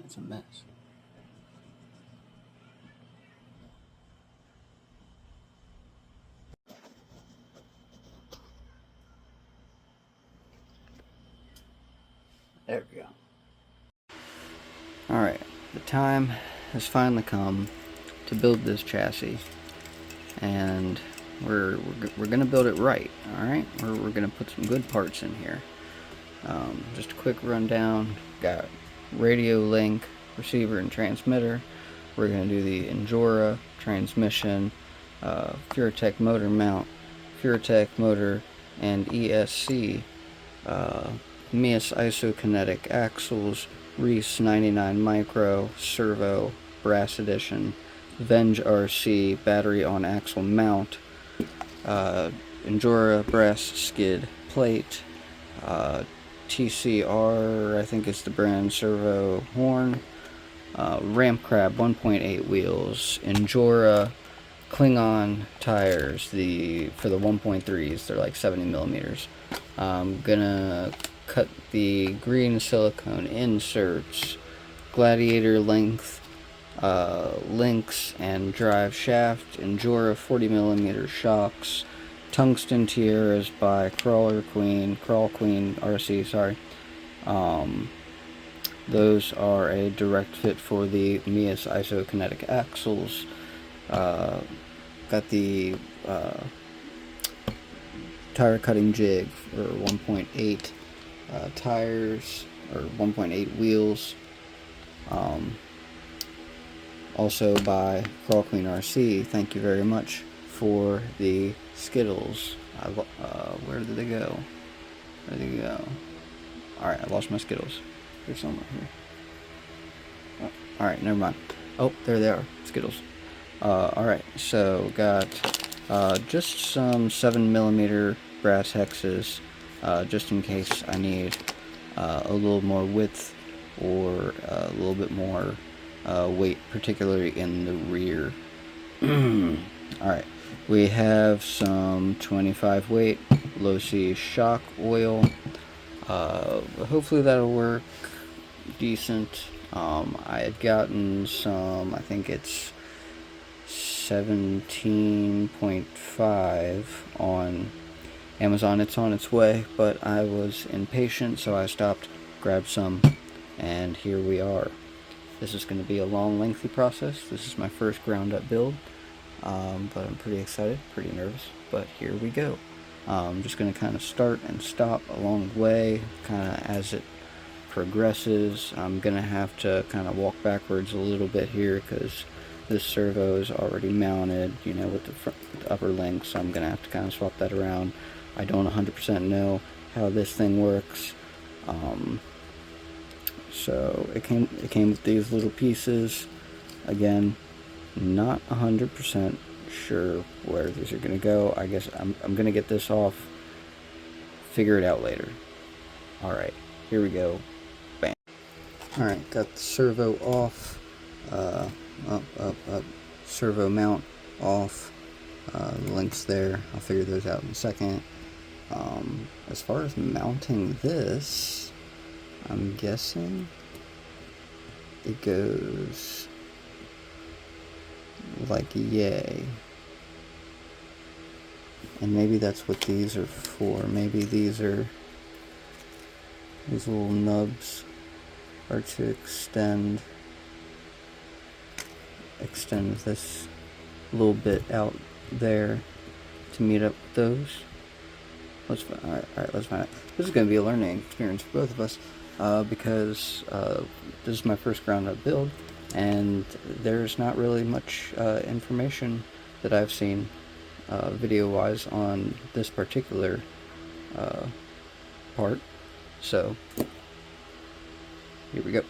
It's a mess. There we go. Alright, the time has finally come to build this chassis, and we're gonna build it right. Alright, we're gonna put some good parts in here. Just a quick rundown. Got radio link, receiver, and transmitter. We're gonna do the Injora transmission, Furatech motor mount, Furatech motor, and ESC, Mias isokinetic axles, Reese 99 micro servo brass edition, Venge RC battery on axle mount, Injora brass skid plate, TCR, I think it's the brand, servo horn, Ramp Crab 1.8 wheels, Injora Klingon tires, for the 1.3s, they're like 70 millimeters. I'm gonna cut the green silicone inserts, gladiator length links and drive shaft, Injora 40 millimeter shocks, tungsten tiaras by Crawl Queen RC, sorry. Those are a direct fit for the Mias isokinetic axles. Got the tire cutting jig for 1.8 tires, or 1.8 wheels. Also by Crawl Queen RC, thank you very much for the Skittles. Where did they go? Where did they go? Alright, I lost my Skittles. They're somewhere here. Oh, alright, never mind. Oh, there they are. Skittles. Alright, so got just some 7mm brass hexes, just in case I need a little more width or a little bit more weight, particularly in the rear. Alright, we have some 25 weight low C shock oil. Hopefully that'll work decent. I had gotten some, I think it's 17.5 on Amazon. It's on its way, but I was impatient, so I stopped, grabbed some, and here we are. This is going to be a long, lengthy process. This is my first ground up build, but I'm pretty excited, pretty nervous, but here we go. I'm just going to kind of start and stop along the way, kind of as it progresses. I'm going to have to kind of walk backwards a little bit here because this servo is already mounted, you know, with the upper link, so I'm going to have to kind of swap that around. I don't 100% know how this thing works. So it came with these little pieces. Again, not 100% sure where these are going to go. I guess I'm going to get this off, figure it out later. Alright, here we go. Bam. Alright, got the servo off. Up, servo mount off. The links there, I'll figure those out in a second. As far as mounting this, I'm guessing it goes like yay. And maybe that's what these are for. Maybe these little nubs are to extend this little bit out there to meet up with those. Alright, let's find out. This is going to be a learning experience for both of us, because this is my first ground up build, and there's not really much information that I've seen video wise on this particular part. So here we go.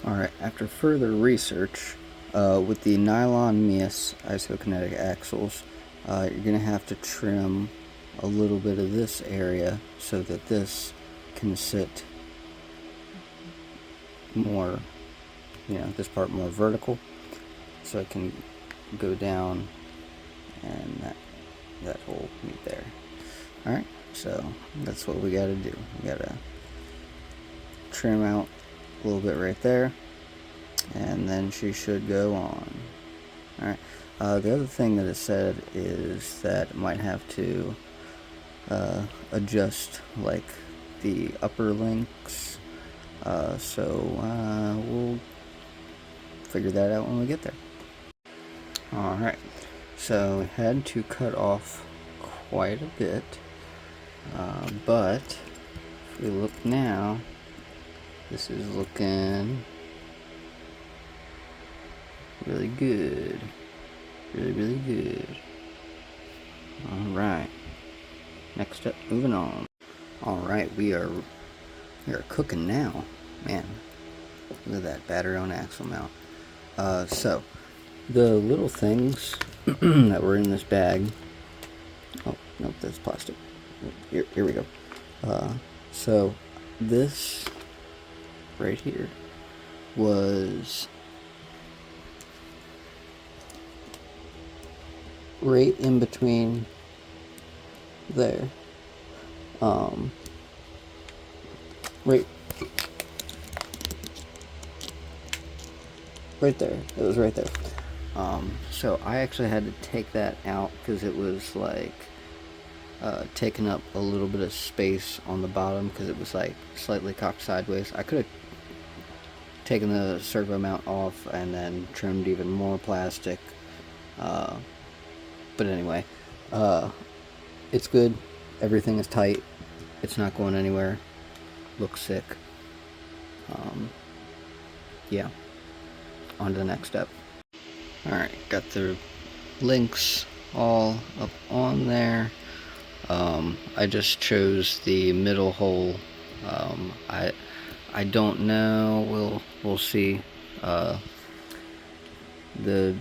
Alright, after further research, with the nylon Mias isokinetic axles, you're going to have to trim a little bit of this area so that this can sit more, you know, this part more vertical, so it can go down and that hole meet there. Alright, so that's what we gotta do. We gotta trim out a little bit right there, and then she should go on. Alright, the other thing that it said is that it might have to adjust like the upper links, so we'll figure that out when we get there. Alright, so we had to cut off quite a bit, but if we look now, this is looking really good. Really good. Alright. Next up, moving on. Alright, we are cooking now. Man, look at that battery on axle mount. So, the little things that were in this bag. Oh, nope, that's plastic. Here we go. So, this right here was right in between there. Right there. It was right there. So I actually had to take that out because it was like taking up a little bit of space on the bottom because it was like slightly cocked sideways. I could have taken the servo mount off and then trimmed even more plastic. But anyway, it's good. Everything is tight. It's not going anywhere. Looks sick. Yeah. On to the next step. Alright, got the links all up on there. I just chose the middle hole. I don't know. We'll see. The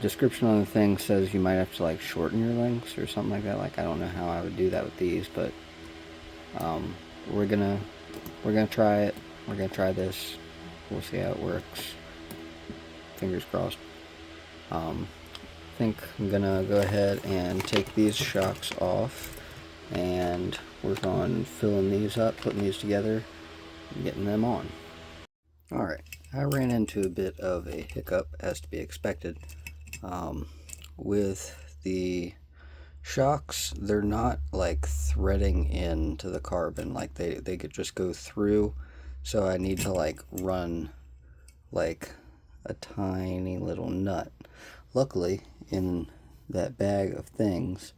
description on the thing says you might have to like shorten your links or something like that. Like, I don't know how I would do that with these, but we're gonna try it. We're gonna try this. We'll see how it works. Fingers crossed. I think I'm gonna go ahead and take these shocks off and work on filling these up, putting these together, and getting them on. Alright, I ran into a bit of a hiccup, as to be expected. With the shocks, they're not like threading into the carbon, like they could just go through, so I need to like run like a tiny little nut. Luckily, in that bag of things,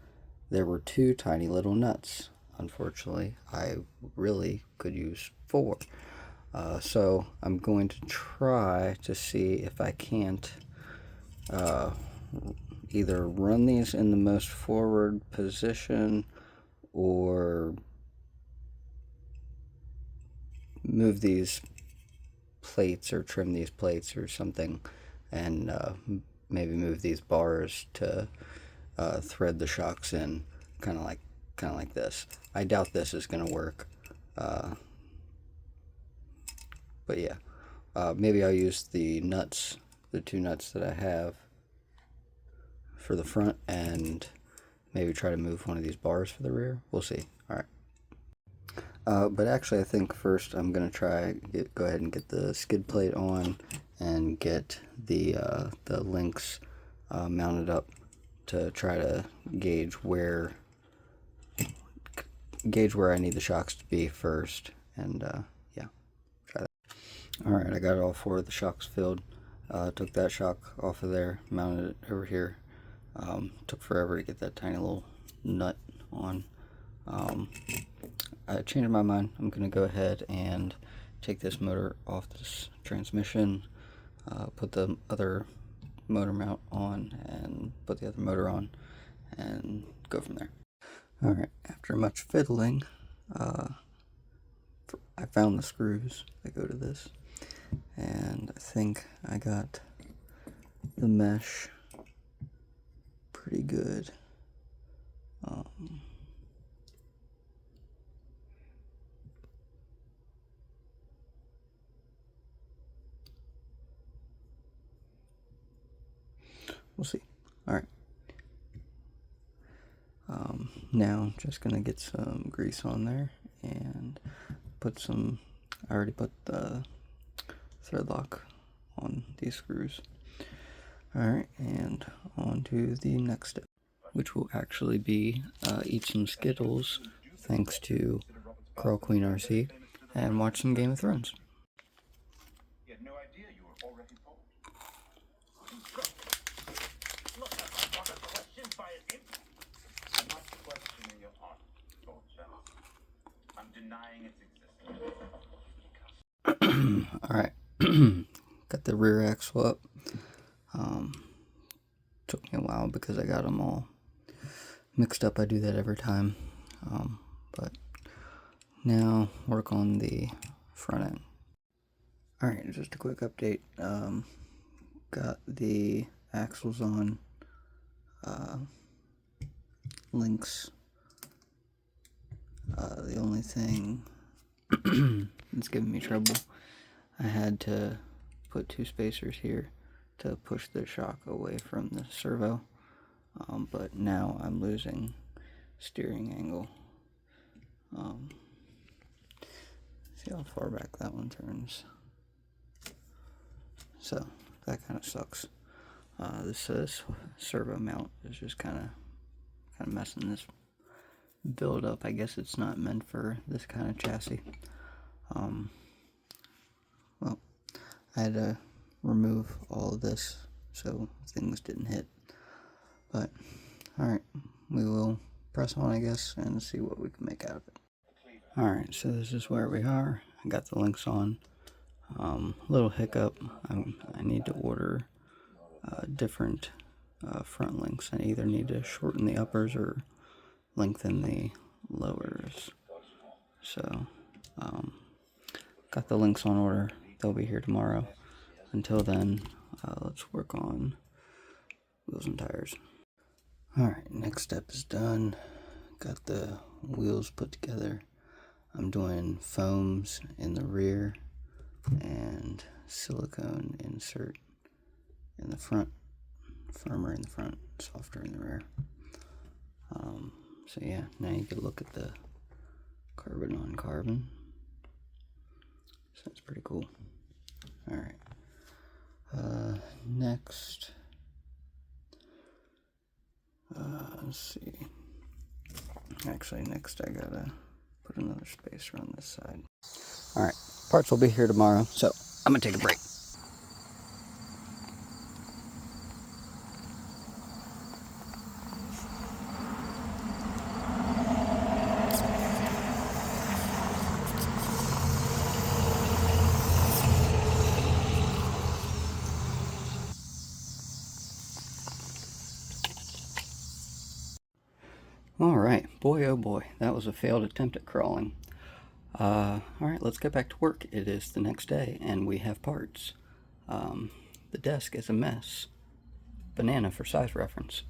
there were 2 tiny little nuts. Unfortunately, I really could use 4. So I'm going to try to see if I can't either run these in the most forward position or move these plates or trim these plates or something, and maybe move these bars to thread the shocks in, kind of like this. I doubt this is going to work, but yeah, maybe I'll use the nuts, the 2 nuts that I have for the front, and maybe try to move one of these bars for the rear. We'll see. Alright. But actually, I think first I'm going to go ahead and get the skid plate on and get the links mounted up to try to gauge where I need the shocks to be first, and yeah, try that. Alright, I got all 4 of the shocks filled. Took that shock off of there, mounted it over here. Took forever to get that tiny little nut on. I changed my mind. I'm going to go ahead and take this motor off this transmission, put the other motor mount on, and put the other motor on, and go from there. Alright, after much fiddling, I found the screws that go to this, and I think I got the mesh pretty good. We'll see. Alright. Now I'm just gonna get some grease on there and put some, I already put the thread lock on these screws. Alright, and on to the next step, which will actually be eat some Skittles thanks to Curl Queen RC and watch some Game of Thrones. Alright, got the rear axle up. Took me a while because I got them all mixed up. I do that every time. But now work on the front end. Alright, just a quick update. Got the axles on. Links. The only thing that's giving me trouble, I had to put 2 spacers here to push the shock away from the servo, but now I'm losing steering angle. See how far back that one turns. So that kind of sucks. This servo mount is just kind of messing this build up. I guess it's not meant for this kind of chassis. Well, I had to remove all of this so things didn't hit. But alright, we will press on, I guess, and see what we can make out of it. Alright, so this is where we are. I got the links on. Little hiccup. I need to order different front links. I either need to shorten the uppers or lengthen the lowers. So, got the links on order. They'll be here tomorrow. Until then, let's work on wheels and tires. Alright, next step is done. Got the wheels put together. I'm doing foams in the rear and silicone insert in the front. Firmer in the front, softer in the rear. So yeah, now you can look at the carbon on carbon. So that's pretty cool. Alright. Next. Let's see. Actually, next I gotta put another spacer on this side. Alright, parts will be here tomorrow, so I'm gonna take a break. Alright, boy oh boy, that was a failed attempt at crawling. Alright, let's get back to work. It is the next day, and we have parts. The desk is a mess. Banana for size reference.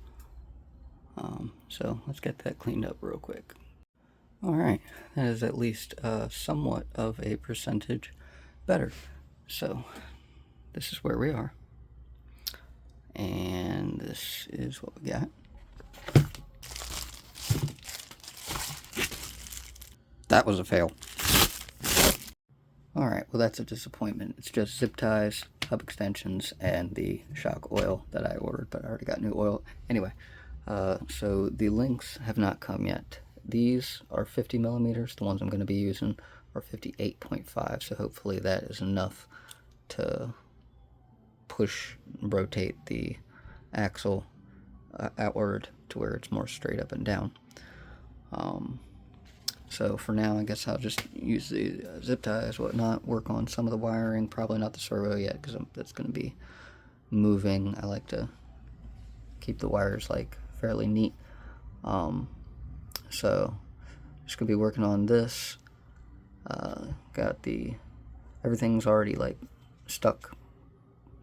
So let's get that cleaned up real quick. Alright, that is at least somewhat of a percentage better. So, this is where we are. And this is what we got. That was a fail. Alright, well that's a disappointment. It's just zip ties, hub extensions, and the shock oil that I ordered, but I already got new oil. Anyway, so the links have not come yet. These are 50 millimeters. The ones I'm going to be using are 58.5, so hopefully that is enough to push, rotate the axle outward to where it's more straight up and down. So for now, I guess I'll just use the zip ties, whatnot, work on some of the wiring, probably not the servo yet, because that's going to be moving. I like to keep the wires, like, fairly neat. So, just going to be working on this. Got everything's already, like, stuck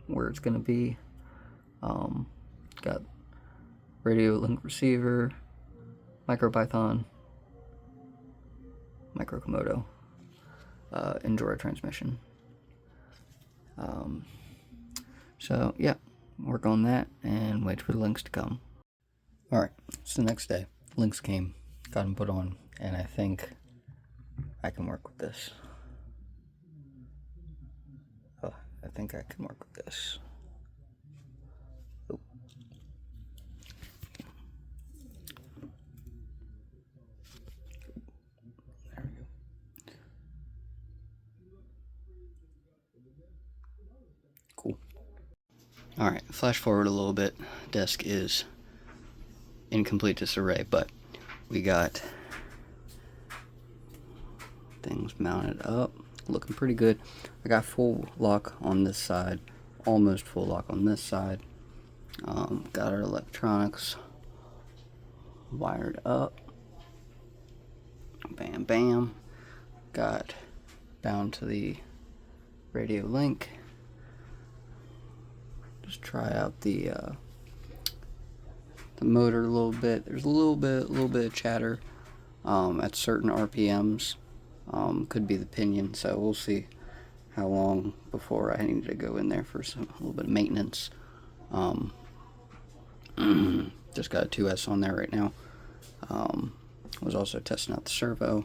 where it's going to be. Got radio link receiver, MicroPython, Micro Komodo, Enduro transmission. So yeah, work on that and wait for the links to come. Alright, it's the next day. Links came, got them put on, and I think I can work with this. Oh, I think I can work with this. Oh. There we go. Cool. Alright, flash forward a little bit. Desk is in complete disarray, but we got things mounted up, looking pretty good. I got full lock on this side, almost full lock on this side. Got our electronics wired up. Bam, bam. Got bound to the radio link. Just try out the motor a little bit. There's a little bit of chatter at certain RPMs. Could be the pinion, so we'll see how long before I need to go in there for a little bit of maintenance. Just got a 2S on there right now. Was also testing out the servo.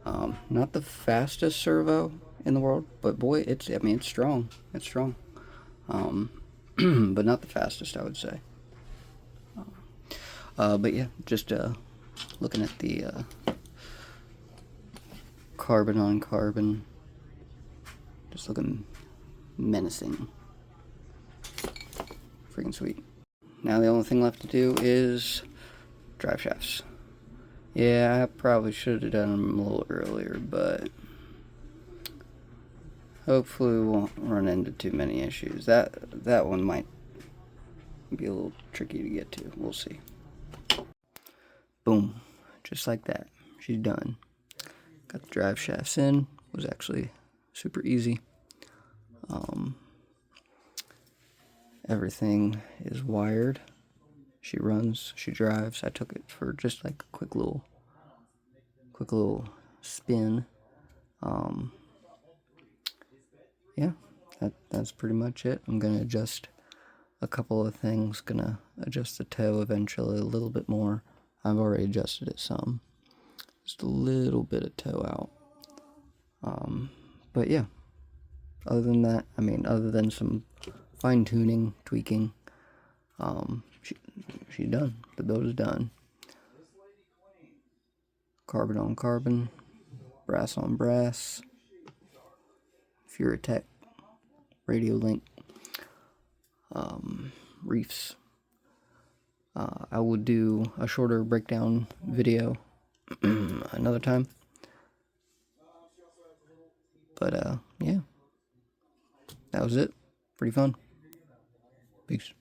Not the fastest servo in the world, but boy, it's strong. It's strong. But not the fastest, I would say. But yeah, just looking at the carbon on carbon, just looking menacing. Freaking sweet. Now the only thing left to do is drive shafts. Yeah, I probably should have done them a little earlier, but hopefully we won't run into too many issues. That one might be a little tricky to get to. We'll see. Boom. Just like that. She's done. Got the drive shafts in. Was actually super easy. Everything is wired. She runs, she drives. I took it for just like a quick little spin. Yeah, that's pretty much it. I'm gonna adjust a couple of things. Gonna adjust the toe eventually a little bit more. I've already adjusted it some. Just a little bit of toe out. But yeah, other than that, other than some fine tuning, tweaking, she's done. The build is done. Carbon on carbon, brass on brass, Furatech, radio link, reefs. I will do a shorter breakdown video another time. But yeah, that was it. Pretty fun. Peace.